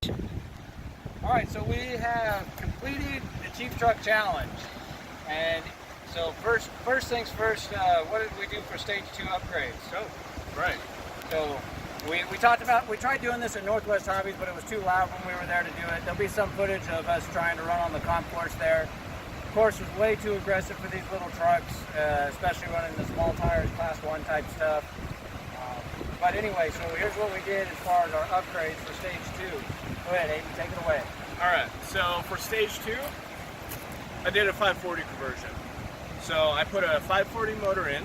All right, so we have completed the Chief Truck Challenge. And so first things first, what did we do for stage 2 upgrades? So we tried doing this at Northwest Hobbies, but it was too loud when we were there to do it. There'll be some footage of us trying to run on the comp course there. The course was way too aggressive for these little trucks, especially running the small tires, class 1 type stuff. But anyway, so here's what we did as far as our upgrades for stage 2. Go ahead, Hayden, take it away. All right, so for stage 2, I did a 540 conversion. So I put a 540 motor in,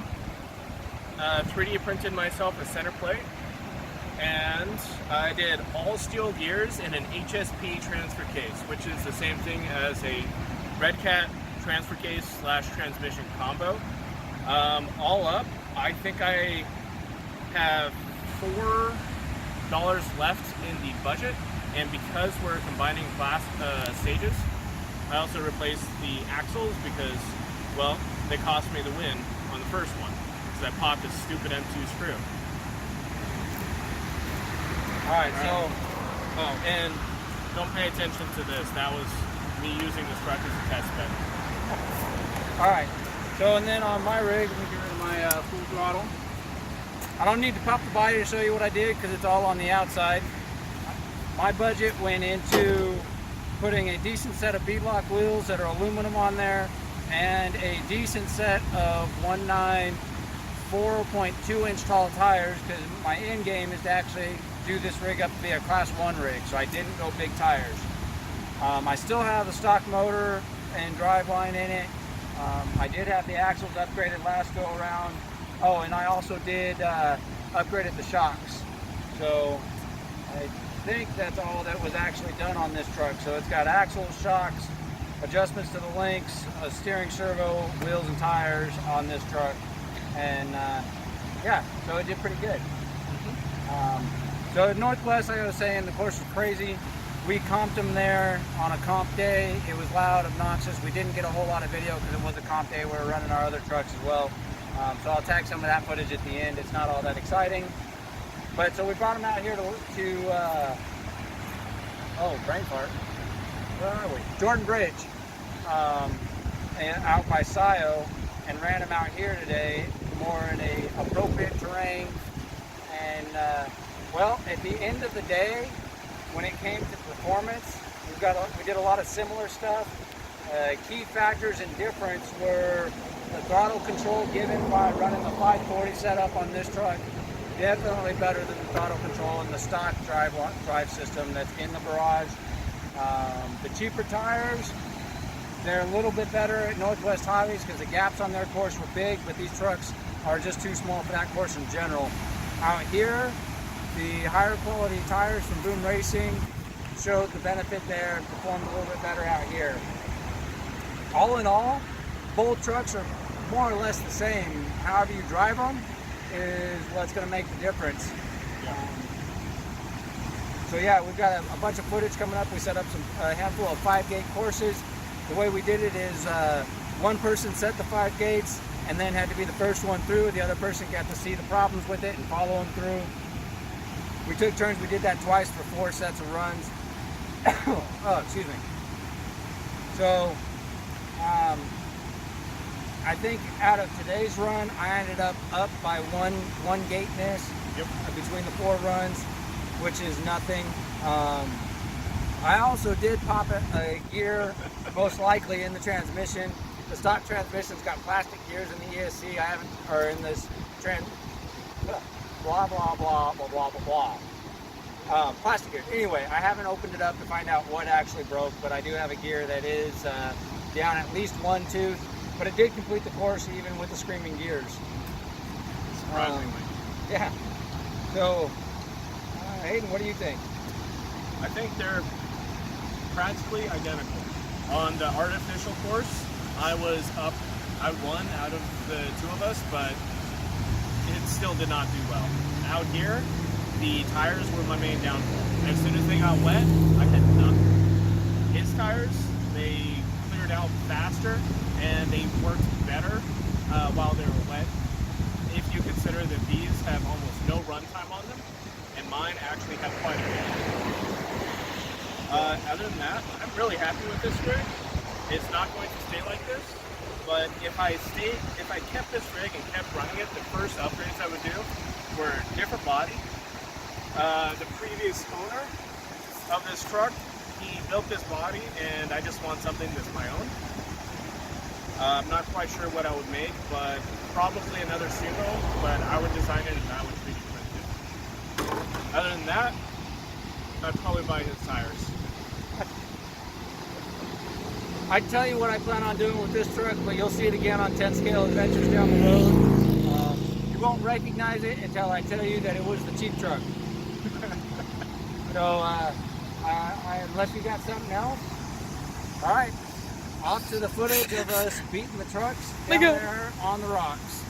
3D printed myself a center plate, and I did all steel gears in an HSP transfer case, which is the same thing as a Red Cat transfer case / transmission combo. All up, I think I have $4 left in the budget, and because we're combining class stages, I also replaced the axles because, well, they cost me the win on the first one because I popped a stupid M2 screw. All right, so oh, and don't pay attention to this. That was me using this truck as a test bed. all right, so and then on my rig, let me get rid of my full throttle. I don't need to pop the body to show you what I did because it's all on the outside. My budget went into putting a decent set of Beadlock wheels that are aluminum on there and a decent set of 1/9 4.2 inch tall tires because my end game is to actually do this rig up to be a class 1 rig, so I didn't go big tires. I still have the stock motor and driveline in it. I did have the axles upgraded last go around. Oh, and I also did upgraded the shocks. So I think that's all that was actually done on this truck. So it's got axles, shocks, adjustments to the links, a steering servo, wheels and tires on this truck. And yeah, so it did pretty good. So at Northwest, like I was saying, the course was crazy. We comped them there on a comp day. It was loud, obnoxious. We didn't get a whole lot of video because it was a comp day. We were running our other trucks as well. So I'll tag some of that footage at the end. It's not all that exciting. But so we brought them out here to oh, brain fart. Where are we? Jordan Bridge, and out by Scio, and ran them out here today, more in a appropriate terrain. And well, at the end of the day, when it came to performance, we did a lot of similar stuff. Key factors and difference were the throttle control given by running the 540 setup on this truck. Definitely better than the throttle control in the stock drive system that's in the Barrage. The cheaper tires, they're a little bit better at Northwest Hobbies because the gaps on their course were big, but these trucks are just too small for that course in general. Out here, the higher quality tires from Boom Racing showed the benefit there and performed a little bit better out here. All in all, both trucks are more or less the same. However you drive them is what's going to make the difference. So yeah, we've got a bunch of footage coming up. We set up a handful of 5-gate courses. The way we did it is one person set the 5 gates and then had to be the first one through. The other person got to see the problems with it and follow them through. We took turns. We did that twice for 4 sets of runs. Oh, excuse me. So I think out of today's run, I ended up by one gate miss between the 4 runs, which is nothing. I also did pop a gear, most likely in the transmission. The stock transmission's got plastic gears in the ESC. I haven't, or in this blah blah blah blah blah blah blah. Plastic gear. Anyway, I haven't opened it up to find out what actually broke, but I do have a gear that is down at least one tooth. But it did complete the course even with the screaming gears. Surprisingly. Yeah. So, Hayden, what do you think? I think they're practically identical. On the artificial course, I won out of the 2 of us, but it still did not do well. Out here, the tires were my main downfall. As soon as they got wet, I had nothing. His tires, they cleared out faster and they worked better while they were wet. If you consider that these have almost no runtime on them, and mine actually have quite a bit. But other than that, I'm really happy with this rig. It's not going to stay like this. But if I kept this rig and kept running it, the first upgrades I would do were different body. The previous owner of this truck, he built this body, and I just want something that's my own. I'm not quite sure what I would make, but probably another Sumo, but I would design it and I would 3D print it. Other than that, I'd probably buy his tires. I tell you what I plan on doing with this truck, but you'll see it again on 10 scale adventures down the road. You won't recognize it until I tell you that it was the cheap truck. So, unless you got something else, all right, off to the footage of us beating the trucks down there on the rocks.